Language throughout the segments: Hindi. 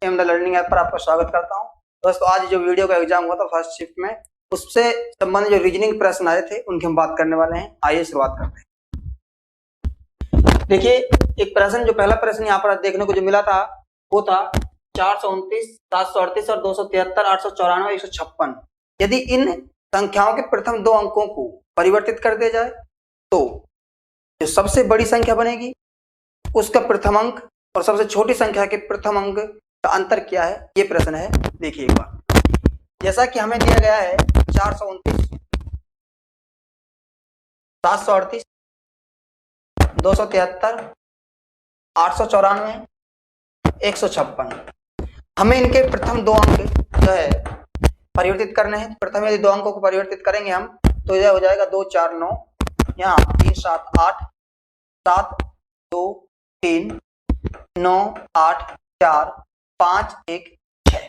एम द लर्निंग ऐप पर आपका स्वागत करता हूं। दोस्तों, आज जो वीडियो का एग्जाम हुआ था फर्स्ट शिफ्ट में, उससे संबंधित जो रीजनिंग प्रश्न आए थे उनकी हम बात करने वाले हैं। आइए शुरुआत करते हैं। देखिए, एक प्रश्न, जो पहला प्रश्न यहाँ पर देखने को जो मिला था वो था 429, 738 और 273, 894, 156। यदि इन संख्याओं के प्रथम दो अंकों को परिवर्तित कर दिया जाए तो जो सबसे बड़ी संख्या बनेगी उसका प्रथम अंक और सबसे छोटी संख्या के प्रथम अंक का अंतर क्या है, ये प्रश्न है। देखिए एक बार, जैसा कि हमें दिया गया है 429, 738, 273, 894, 156। हमें इनके प्रथम दो अंक जो है परिवर्तित करने हैं। प्रथम यदि दो अंकों को परिवर्तित करेंगे हम तो यह हो जाएगा 2 4 9, यहाँ 3 7 8, 7 2 3 9 8 4 5 1 6,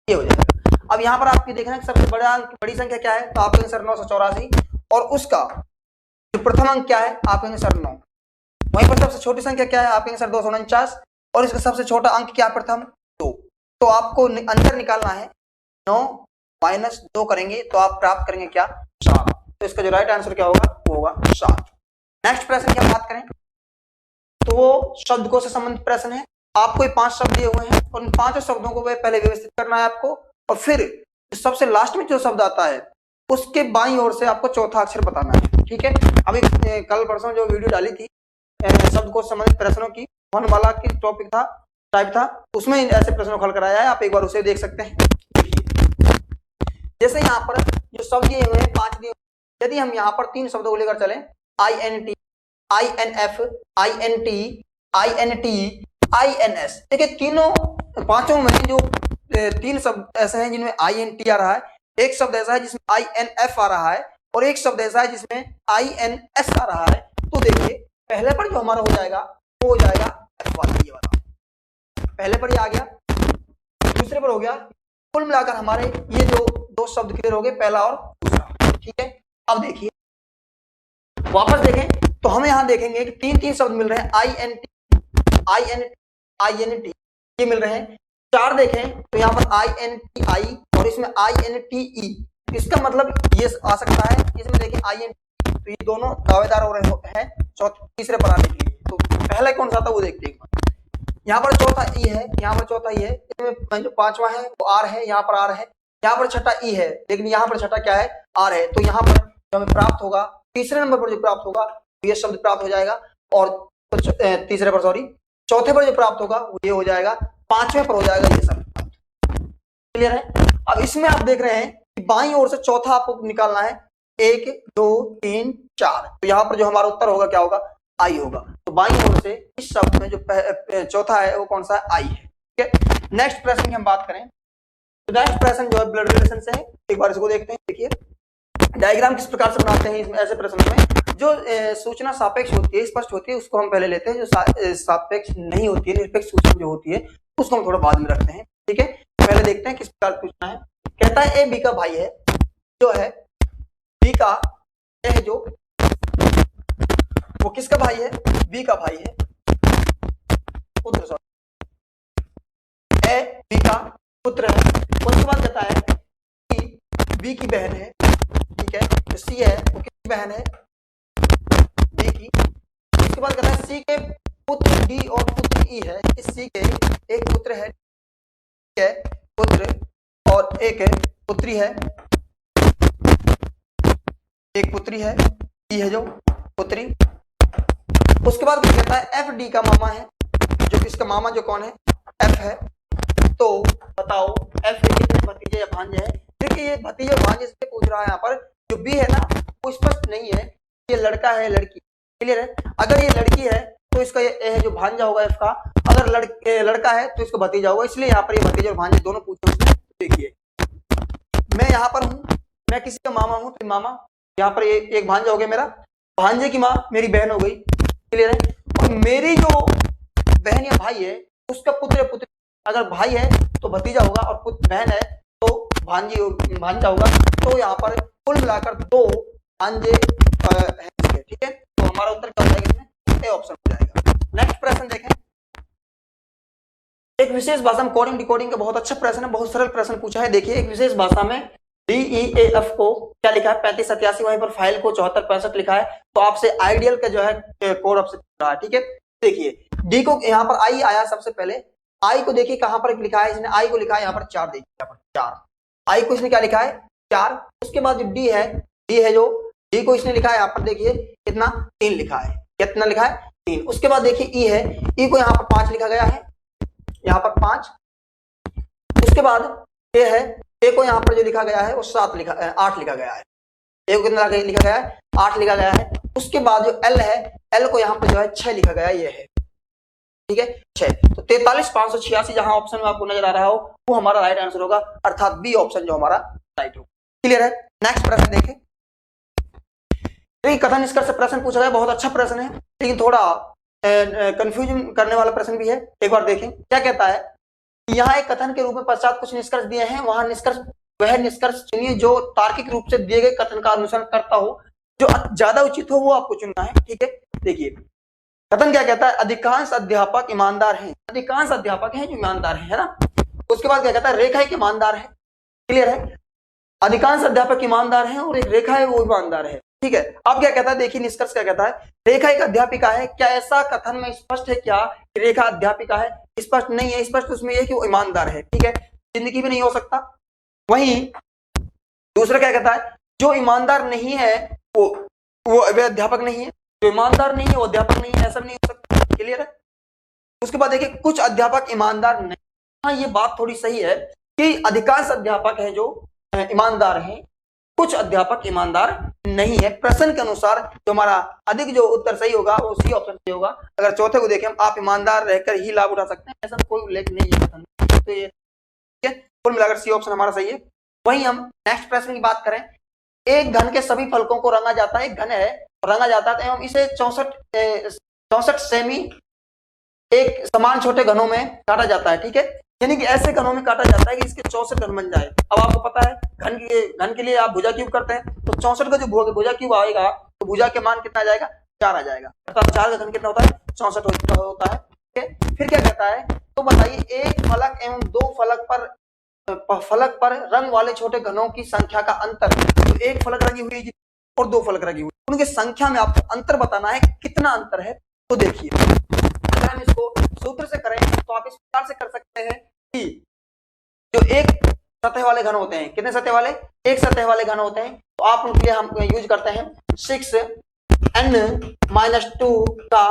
ये हो जाएगा। अब यहाँ पर आपकी देखना है सबसे बड़ा अंक, बड़ी संख्या क्या है, तो आप कहेंगे सर 984, और उसका जो प्रथम अंक क्या है आप कहेंगे सर 9। वहीं पर सबसे छोटी संख्या क्या है, आप कहेंगे सर 249, और इसका सबसे छोटा अंक क्या प्रथम 2। तो आपको अंतर निकालना है, 9 माइनस 2 करेंगे तो आप प्राप्त करेंगे क्या, 7। तो इसका जो राइट आंसर क्या होगा, वो होगा 7। नेक्स्ट प्रश्न की हम बात करें तो वो शब्दकोश से संबंधित प्रश्न है। आपको ये 5 शब्द दिए हुए हैं और उन 5 शब्दों को पहले व्यवस्थित करना है आपको, और फिर सबसे लास्ट में जो शब्द आता है उसके बाईं ओर से आपको चौथा अक्षर बताना है। ठीक है, अभी कल परसों जो वीडियो डाली थी शब्दकोश संबंधित प्रश्नों की, वर्णमाला की टॉपिक था, टाइप था, उसमें ऐसे प्रश्नों को हल कराया है, आप एक बार उसे देख सकते हैं। जैसे यहाँ पर जो शब्द दिए हुए हैं 5 दिए, यदि हम यहाँ पर 3 शब्दों को लेकर चलें, INT, INF, INT, INT, INS, देखिए तीनों पांचों में जो 3 शब्द ऐसे हैं जिनमें INT आ रहा है, एक शब्द ऐसा है जिसमें INF आ रहा है, और एक शब्द ऐसा है जिसमें INS आ रहा है। तो देखिए पहले पर जो हमारा हो जाएगा वो हो जाएगा F वाला, ये वाला पहले पर ही आ गया, दूसरे पर हो गया। कुल मिलाकर हमारे ये जो 2 शब्द क्लियर हो गए, पहला और दूसरा। ठीक है, अब देखिए वापस देखें तो हमें यहाँ देखेंगे कि 3 शब्द मिल रहे हैं, INT, INT ये मिल रहे हैं। 4 देखें तो यहाँ पर INTI और इसमें INTE, इसका मतलब ये आ सकता है, इसमें देखें INT, तो ये दोनों दावेदार हो रहे हैं तीसरे पर आने के लिए। तो पहला कौन सा था वो देखते हैं। यहाँ पर चौथा ई है, यहाँ पर चौथा ई है, इसमें जो पांचवा है वो आर है, यहाँ पर आर है, यहाँ पर छठा ई है, लेकिन यहाँ पर छठा क्या है, आर है। तो यहाँ पर जो हमें प्राप्त होगा, तीसरे नंबर पर जो प्राप्त होगा ये शब्द प्राप्त हो जाएगा, और तीसरे पर सॉरी चौथे पर जो प्राप्त होगा वो ये हो जाएगा, पांचवें पर हो जाएगा ये शब्द। क्लियर है। अब इसमें आप देख रहे हैं कि बाईं ओर से चौथा आपको निकालना है, 1 2 3 4, तो यहाँ पर जो हमारा उत्तर होगा क्या होगा, आई होगा। तो बाईं ओर से इस शब्द में जो चौथा है वो कौन सा है, आई है। ठीक है, नेक्स्ट प्रश्न की हम बात करें तो नेक्स्ट प्रश्न जो है ब्लड रिलेशन से है, एक बार इसको देखते हैं। देखिए डायग्राम किस प्रकार से बनाते हैं इसमें, ऐसे प्रश्नों में जो सूचना सापेक्ष होती है, स्पष्ट होती है, उसको हम पहले लेते हैं। जो सापेक्ष नहीं होती है, निरपेक्ष सूचना जो होती है, उसको हम थोड़ा बाद में रखते हैं। ठीक है, पहले देखते हैं किस प्रकार पूछना है। कहता है ए बी का भाई है, जो है बी का है, जो वो किसका भाई है, बी का भाई है, पुत्र, सॉरी ए बी का पुत्र है। उसके बाद कहता है कि बी की बहन है, ठीक है, तो सी है वो किसकी बहन है, बी की। उसके बाद कहता है सी के पुत्र डी और पुत्र ई है, इस सी के एक पुत्र है, ठीक है, पुत्र, और एक पुत्री है, एक पुत्री है, ई है जो पुत्री। उसके बाद कहता है एफ डी का मामा है, जो इसका मामा जो कौन है, एफ है। तो बताओ एफ के कितने भतीजे या भांजे हैं। देखिए ये भतीजे भांजे से पूछ रहा है, यहाँ पर जो बी है ना वो स्पष्ट नहीं है, ये लड़का है लड़की। क्लियर है, अगर ये लड़की है तो इसका ये ए है जो भांजा होगा एफ का, अगर लड़का है तो इसका भतीजा होगा, इसलिए यहाँ पर ये भतीजे और भांजे दोनों पूछे उसने। देखिए मैं यहाँ पर हूँ, मैं किसी का मामा हूँ, तो मामा, यहाँ पर एक भांजा हो गया मेरा, भांजे की माँ मेरी बहन हो गई। क्लियर है, और मेरी जो बहन या भाई है उसका पुत्र या पुत्री, अगर भाई है तो भतीजा होगा और पुत्र बहन है तो भांजा होगा। तो यहाँ पर कुल मिलाकर 2 भांजे हैं। ठीक है, तो हमारा उत्तर क्या हो जाएगा, इसमें ए ऑप्शन हो जाएगा। नेक्स्ट प्रश्न देखें, एक विशेष भाषा में कोडिंग डिकोडिंग का बहुत अच्छा प्रश्न है, बहुत सरल प्रश्न पूछा है। देखिए एक विशेष भाषा में DEAF को क्या लिखा है 3587, वहीं पर फाइल को 7465 लिखा है। तो आपसे आइडियल का जो है कोड आपसे पूछ रहा है, ठीक है। देखिए डी को यहाँ पर आई आया सबसे पहले, आई को देखिए कहां पर लिखा है इसने, आई को लिखा है यहाँ पर 4, देखिए यहाँ पर 4, आई को इसने क्या लिखा है 4। उसके बाद जो डी है जो डी को इसने लिखा है यहाँ पर देखिए कितना 3 लिखा है, कितना लिखा है 3। उसके बाद देखिए ई है, ई को यहाँ पर 5 लिखा गया है, यहाँ पर 5। उसके बाद ए है, ए को यहाँ पर जो लिखा गया है वो 8 लिखा गया है, ए को कितना लिखा गया है 8 लिखा गया है। उसके बाद जो एल है, एल को यहाँ पर जो है 6 लिखा गया है, ये है, ठीक है 6। तो 43586 जहां ऑप्शन में आपको नजर आ रहा हो वो हमारा राइट आंसर होगा, अर्थात बी ऑप्शन जो हमारा राइट होगा। क्लियर है। नेक्स्ट प्रश्न देखें। कथन निष्कर्ष प्रश्न पूछा गया, बहुत अच्छा प्रश्न है लेकिन थोड़ा कंफ्यूजन करने वाला प्रश्न भी है। एक बार देखें क्या कहता है। यहाँ एक कथन के रूप में पश्चात कुछ निष्कर्ष दिए हैं, वहां वह निष्कर्ष चुनिए जो तार्किक रूप से दिए गए कथन का अनुसरण करता हो, जो ज्यादा उचित हो वो आपको चुनना है, ठीक है। देखिए कथन क्या कहता है, अधिकांश अध्यापक ईमानदार हैं, अधिकांश अध्यापक हैं जो ईमानदार है ना। उसके बाद क्या कहता है, रेखा एक ईमानदार है। क्लियर है, अधिकांश अध्यापक ईमानदार हैं और एक रेखा है वो ईमानदार है, ठीक है। अब क्या कहता है, देखिए निष्कर्ष क्या कहता है, रेखा एक अध्यापिका है। क्या ऐसा कथन में स्पष्ट है क्या कि रेखा अध्यापिका है? स्पष्ट नहीं है, स्पष्ट उसमें यह कि वो ईमानदार है, ठीक है, जिंदगी में नहीं हो सकता। वहीं दूसरा क्या कहता है, जो ईमानदार नहीं है वो अध्यापक नहीं है, जो ईमानदार नहीं है वो अध्यापक नहीं है, ऐसा नहीं हो सकता। क्लियर है। उसके बाद देखिए कुछ अध्यापक ईमानदार नहीं। हाँ ये बात थोड़ी सही है कि अधिकांश अध्यापक है जो ईमानदार हैं, कुछ अध्यापक ईमानदार नहीं है। प्रश्न के अनुसार जो हमारा अधिक जो उत्तर सही होगा वो सी ऑप्शन सही होगा। अगर चौथे को देखें, आप ईमानदार रहकर ही लाभ उठा सकते हैं, ऐसा कोई उल्लेख नहीं है कथन। तो ये ठीक है, कुल मिलाकर सी ऑप्शन हमारा सही है। वहीं हम नेक्स्ट प्रश्न की बात करें, एक घन के सभी फलकों को रंगा जाता है, एक घन है रंगा जाता है एवं इसे 64 सेमी एक समान छोटे घनों में काटा जाता है, ठीक है। यानी कि ऐसे घनों में काटा जाता है कि इसके 64 घन बन जाए। अब आपको पता है घन के लिए आप भुजा क्यूब करते हैं, तो 64 का जो भुजा क्यूब आएगा तो भुजा के मान कितना आ जाएगा 4 आ जाएगा, अर्थात 4 का घन कितना होता है 64 होता है, ठीक है। फिर क्या कहता है, तो बताइए एक फलक एवं 2 फलक पर रंग वाले छोटे घनों की संख्या का अंतर। तो एक फलक रंगी हुई और 2 फलक रंगी हुई, उनकी संख्या में आपको अंतर बताना है, कितना अंतर है। तो देखिए अगर हम इसको सूत्र से करें तो आप इस प्रकार से कर सकते हैं कि जो एक सतह वाले घन होते हैं, कितने सतह वाले, एक सतह वाले घन होते हैं, तो आप उनके लिए हम यूज करते हैं 6n-2 का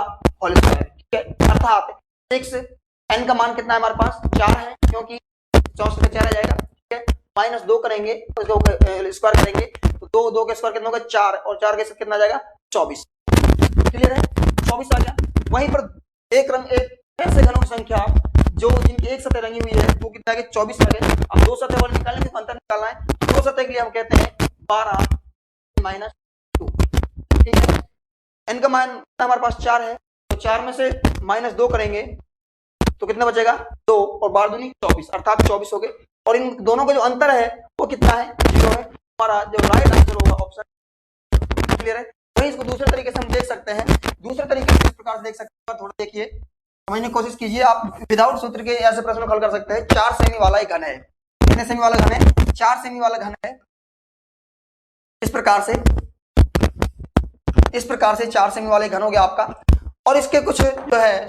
होल स्क्वायर, ठीक है। अर्थात 6n का मान कितना है हमारे पास 4 है, क्योंकि 64 में 4 आ जाएगा, ठीक है। -2 करेंगे तो 2 स्क्वायर करेंगे तो 2 के स्क्वायर कितना होगा 4, और 4 के साथ कितना आ जाएगा 24। क्लियर है, 24 आ गया। वहीं पर एक ऐसे घनों की संख्या जो जिनकी एक सतह रंगी हुई है वो कितना आ गया 24 आ गए। अब 2 सतह वाले निकालने के अंतर निकालना है, 2 सतह के लिए हम कहते हैं 12 - 2, ठीक है। n का मान हमारे पास 4 है, तो 4 में से -2 करेंगे तो कितना बचेगा 2, और 12 दूनी 24, अर्थात 24 हो गए। और इन दोनों का जो अंतर है वो कितना है 0 है। हमारा जो राइट आंसर होगा ऑप्शन। क्लियर है। वही इसको दूसरे तरीके से हम देख सकते हैं, दूसरे तरीके से इस प्रकार से देख सकते हैं, थोड़ा देखिए समझने की कोशिश कीजिए। आप विदाउट सूत्र के ऐसे प्रश्न हल कर सकते हैं। 4 सेमी वाला एक घन है, कितने सेमी वाला घन है 4 सेमी वाला घन है। इस प्रकार से 4 सेमी वाले घन हो गया आपका, और इसके कुछ जो है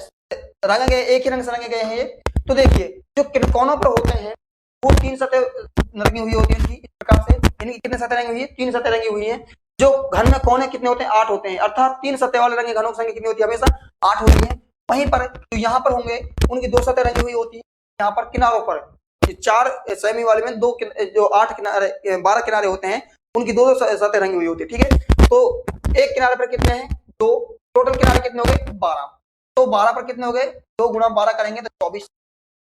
रंगे गए, एक ही रंग से रंगे गए हैं ये। तो देखिए जो कोनों पर होते हैं वो 3 सतह रंगी हुई होती है इनकी, इस प्रकार से इनकी कितने सतह रंगी हुई है 3 सतह रंगी हुई है। जो घन में कोने कितने होते हैं 8 होते हैं, अर्थात 3 सतह वाले रंगे घनों की संख्या कितनी होती है हमेशा 8 होती है। वहीं पर जो यहाँ पर होंगे उनकी 2 सतह रंगी हुई होती है, यहाँ पर किनारों पर 4 सेमी वाले में 2 जो 8 किनारे 12 किनारे होते हैं उनकी 2 सतह रंगी हुई होती है, ठीक है। तो एक किनारे पर कितने हैं 2, टोटल किनारे कितने हो गए 12, तो 12 पर कितने हो गए 2 गुणा 12 करेंगे तो 24।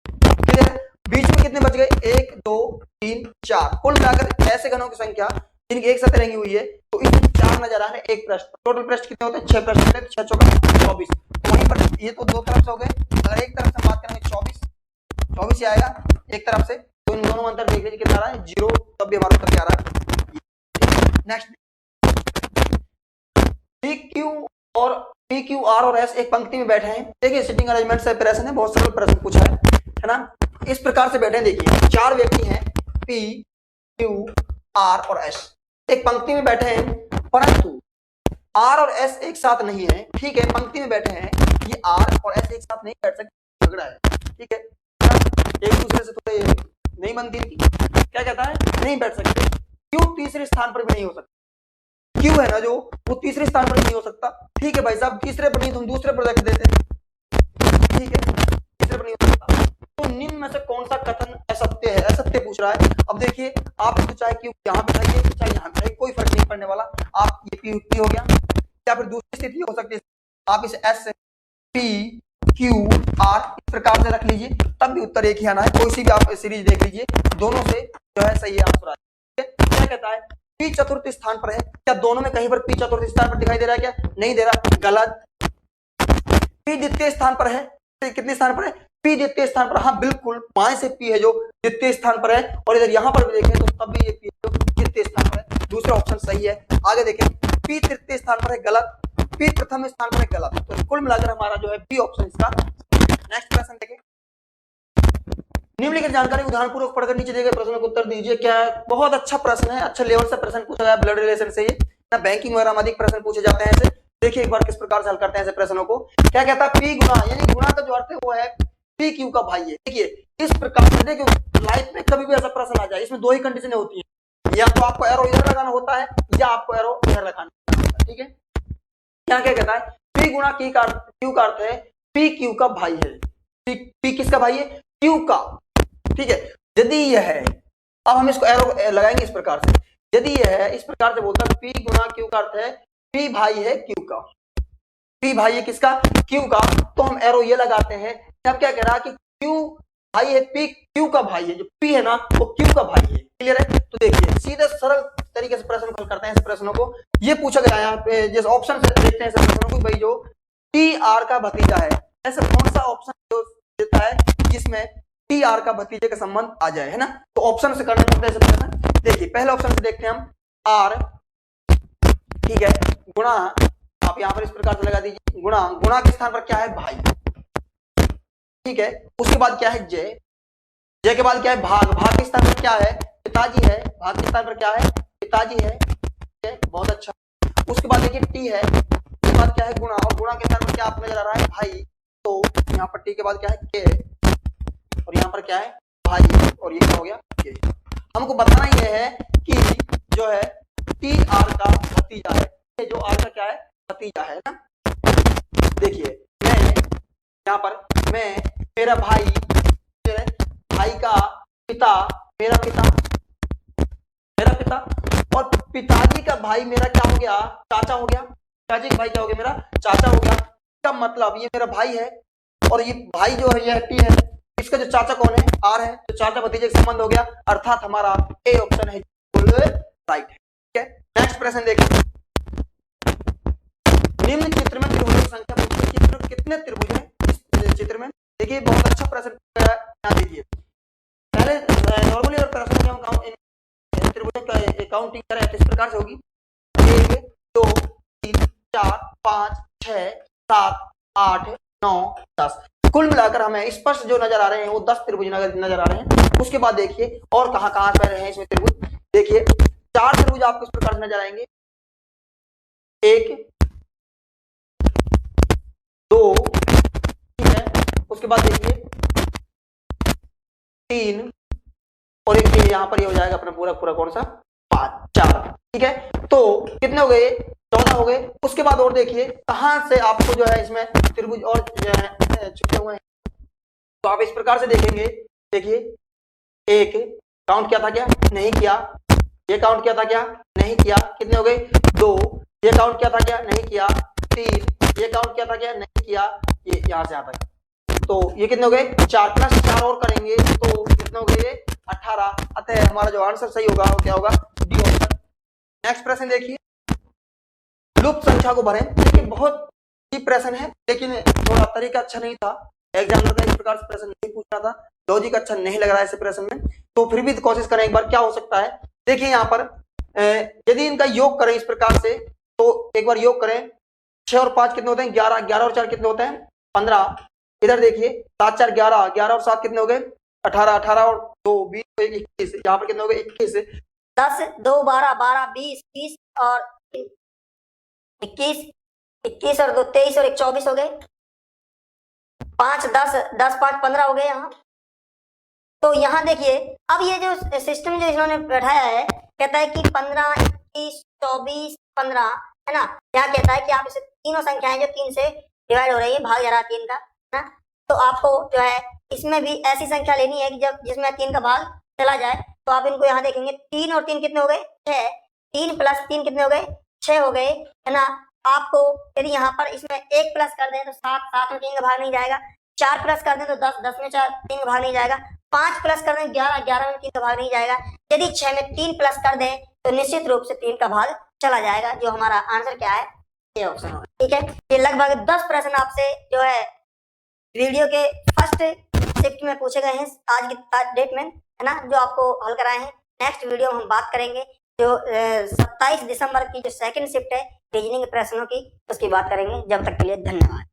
ठीक है, बीच में कितने बच गए 1 2 3 4, कुल मिलाकर ऐसे घनों की संख्या जिनकी एक सतह रंगी हुई है। तो इसमें 4 नजर आ रहे हैं, एक पृष्ठ, टोटल पृष्ठ कितने होते हैं 6 पृष्ठ होते हैं, 6 चौका 24। तो वहीं पर ये तो 2 तरफ से हो गए, अगर एक तरफ से बात करेंगे 24 ही आएगा एक तरफ से, तो इन दोनों में अंतर देख लीजिए कितना आ रहा है 0, तब भी हमारा उत्तर क्या आ रहा है। नेक्स्ट PQ, R और S एक पंक्ति में बैठे हैं। देखिए सिटिंग अरेंजमेंट से प्रश्न है, बहुत सरल प्रश्न पूछा है है ना। इस प्रकार से बैठे, देखिए 4 व्यक्ति हैं P, Q, R और S, एक पंक्ति में बैठे हैं, परंतु R और S एक साथ नहीं है। ठीक है, पंक्ति में बैठे हैं, ये R और S एक साथ नहीं बैठ सकते, झगड़ा है। ठीक है, एक दूसरे से थोड़े नहीं बनती थी, क्या कहता है, नहीं बैठ सकते। Q तीसरे स्थान पर भी नहीं हो सकता, Q है ना जो, वो तीसरे स्थान पर नहीं हो सकता। ठीक है भाई साहब, तीसरे पर नहीं तो हम दूसरे पर रख देते हैं। ठीक है, तीसरे पर नहीं हो सकता। तो निम्न में से कौन सा कथन असत्य है, असत्य पूछ रहा है। अब देखिए, आप इसको चाहे Q यहाँ बिठाइए, चाहे यहाँ बिठाइए, कोई फर्क नहीं पड़ने वाला। आप ये P हो गया, या फिर दूसरी स्थिति हो सकती है, आप इसे S, P, Q, R इस प्रकार से रख लीजिए, तब भी उत्तर एक ही आना है। कोई सी भी आप सीरीज देख लीजिए, दोनों से जो है सही आंसर आ जाएगा। क्या कहता है, P चतुर्थ स्थान पर है, क्या दोनों में कहीं पर P चतुर्थ स्थान पर दिखाई दे रहा है, क्या नहीं दे रहा, गलत। P द्वितीय स्थान पर है, कितने स्थान पर है, P द्वितीय स्थान पर, हाँ बिल्कुल, बाएं से P है जो द्वितीय स्थान पर है, और इधर यहाँ पर भी देखें तो तब भी ये P जो द्वितीय स्थान पर है, दूसरा ऑप्शन सही है। आगे देखें, P तृतीय स्थान पर है, गलत। P प्रथम स्थान पर है, गलत। तो कुल मिलाकर हमारा जो है B ऑप्शन इसका। नेक्स्ट प्रश्न देखें, निम्नलिखित जानकारी उदाहरण पूर्वक पढ़कर नीचे दिए गए प्रश्नों का उत्तर दीजिए। क्या है, बहुत अच्छा प्रश्न है, अच्छा लेवल से प्रश्न पूछा गया, ब्लड रिलेशन से ये ना, बैंकिंग वगैरह में अधिक प्रश्न पूछे जाते हैं ऐसे। देखिए एक बार किस प्रकार से हल करते हैं ऐसे प्रश्नों को। क्या कहता है, P गुना, यानी गुना का जो अर्थ है वो है P Q का भाई है। देखिए इस प्रकार से, देखिए लाइफ में कभी भी ऐसा प्रश्न आ जाए, इसमें दो ही कंडीशनें होती है, या तो आपको एरो इधर लगाना होता है, या आपको एरो इधर लगाना होता है। ठीक है, क्या क्या कहता है, P गुना Q का अर्थ है P Q का भाई है। P किसका भाई है, Q का। ठीक है, यदि यह है, अब हम इसको एरो लगाएंगे इस प्रकार से, यदि यह है इस प्रकार से बोलता है P गुना Q का अर्थ है P भाई है Q का, P भाई है किसका, Q का, तो हम एरो ये लगाते हैं। अब क्या कह रहा है कि Q भाई है P Q का भाई है, जो P है ना वो Q का भाई है। क्लियर है, तो देखिए सीधे सरल तरीके से प्रश्न हल करते हैं इस प्रश्नों को। ये पूछा गया यहाँ पे, जैसे ऑप्शन से देखते हैं इस प्रश्नों को, भाई जो T R का भतीजा है, ऐसा कौन सा ऑप्शन जो देता है जिसमें T R का भतीजे का संबंध आ जाए, है ना। तो ऑप्शन से करना पड़ता है ऐसे प्रश्न। देखिए पहले ऑप्शन से देखते हैं हम, R, ठीक है, गुणा, आप यहाँ पर इस प्रकार से लगा दीजिए, गुणा, गुणा के स्थान पर क्या है, भाई। ठीक है, उसके बाद क्या है, जय, जय के बाद क्या है, भाग, भाग के स्थान पर क्या है, पिताजी है, भाग के स्थान पर क्या है, पिताजी है। ठीक है, बहुत अच्छा। उसके बाद देखिए टी है, उसके बाद क्या है, गुणा, और गुणा के स्थान पर क्या आपको नजर आ रहा है, भाई। तो यहाँ पर टी के बाद क्या है, के, और यहाँ पर क्या है, भाई, और ये क्या हो गया, के। हमको बताना यह है कि जो है टी आर का भतीजा है, जो आर का क्या है, भतीजा है ना। देखिए मैं यहाँ पर, मैं, मेरा भाई, भाई का पिता, मेरा पिता, मेरा पिता, और पिताजी का भाई मेरा क्या हो गया, चाचा हो गया। पिताजी का भाई क्या हो गया, मेरा चाचा हो गया। इसका मतलब ये मेरा भाई है, और ये भाई जो है ये टी है, इसका जो चाचा कौन है, आर है, तो चाचा भतीजे का संबंध हो गया, अर्थात हमारा ए ऑप्शन है राइट है। ठीक है, नेक्स्ट प्रश्न देखिए, निम्न चित्र में त्रिभुजों की संख्या पूछी, चित्र कितने त्रिभुज हैं इस चित्र में। देखिए बहुत अच्छा प्रश्न है, यहाँ देखिए पहले नॉर्मली अगर प्रश्न में हम त्रिभुजों का काउंटिंग करें तो इस प्रकार से होगी, 1 2 3 4 5 6 7 8 9 10, कुल मिलाकर हमें स्पष्ट जो नजर आ रहे हैं वो 10 त्रिभुज नजर आ रहे हैं। उसके बाद देखिए और कहां कहां पर रहे हैं इसमें त्रिभुज, देखिए 4 त्रिभुज आपको इस प्रकार से नजर आएंगे, 1 2, ठीक है, उसके बाद देखिए 3, और एक यहाँ पर ये हो जाएगा अपना पूरा पूरा कौन सा, 5 4। ठीक है, तो कितने हो गए, 14 हो गए। उसके बाद और देखिए कहां से आपको जो है इसमें त्रिभुज और छुपे हुए हैं, तो आप इस प्रकार से देखेंगे। देखिए एक काउंट किया था क्या, नहीं किया, ये काउंट किया था क्या, नहीं किया, कितने हो गए, 2, ये काउंट किया था क्या, नहीं किया, 3, ये काउंट किया था क्या, नहीं किया, ये यहां से आता है, तो ये कितने हो गए, 4 प्लस 4 और करेंगे तो कितने हो गए, 18। अतः हमारा जो आंसर सही होगा वो क्या होगा, डी ऑप्शन। नेक्स्ट प्रश्न देखिए, लुप्त संख्या को भरें। देखिए बहुत ही प्रश्न है, लेकिन थोड़ा तरीका अच्छा नहीं था, एग्जामिनर का इस प्रकार से प्रश्न नहीं पूछ रहा था, लॉजिक अच्छा नहीं लग रहा है इस प्रश्न में, तो फिर भी कोशिश करें एक बार क्या हो सकता है। देखिए यहाँ पर यदि इनका योग करें इस प्रकार से, तो एक बार योग करें, 6 और 5 कितने होते हैं, 11, 11 और 4 कितने होते हैं, 15, इधर देखिए 7 4 11, 11 और 7 कितने हो गए 18, 18 और 2 20, 21, यहाँ पर कितने हो गए 21, 10 2 12 12 20 20 और 21, 21 और 2 23 और 1 24 हो गए, 5 10 10 5 15 हो गए यहाँ। तो यहाँ देखिए अब ये जो सिस्टम जो इन्होंने बैठाया है, कहता है कि 15 21 24 15 है ना। यहाँ कहता है कि आप इसे तीनों संख्याएं जो 3 से डिवाइड हो रही है, भाग जा रहा है 3 का, है ना। तो आपको जो है इसमें भी ऐसी संख्या लेनी है कि जब जिसमें 3 का भाग चला जाए। तो आप इनको यहाँ देखेंगे 3 और 3 कितने हो गए 6, 3 प्लस 3 कितने हो गए 6 हो गए, है ना। आपको यदि यहाँ पर इसमें 1 प्लस कर दें तो 7, 7 में 3 का भाग नहीं जाएगा, 4 प्लस कर दें तो 10, 10 में 4 3 का भाग नहीं जाएगा, 5 प्लस कर दें 11, 11 में 3 का भाग नहीं जाएगा, यदि 6 में 3 प्लस कर दें तो निश्चित रूप से 3 का भाग चला जाएगा। जो हमारा आंसर क्या है, ये ऑप्शन होगा। ठीक है, ये लगभग 10 प्रश्न आपसे जो है वीडियो के फर्स्ट शिफ्ट में पूछे गए हैं आज की डेट में, है ना, जो आपको हल कराए हैं। नेक्स्ट वीडियो में हम बात करेंगे जो 27 दिसंबर की जो सेकंड शिफ्ट है रीजनिंग के प्रश्नों की, उसकी बात करेंगे। जब तक के लिए धन्यवाद।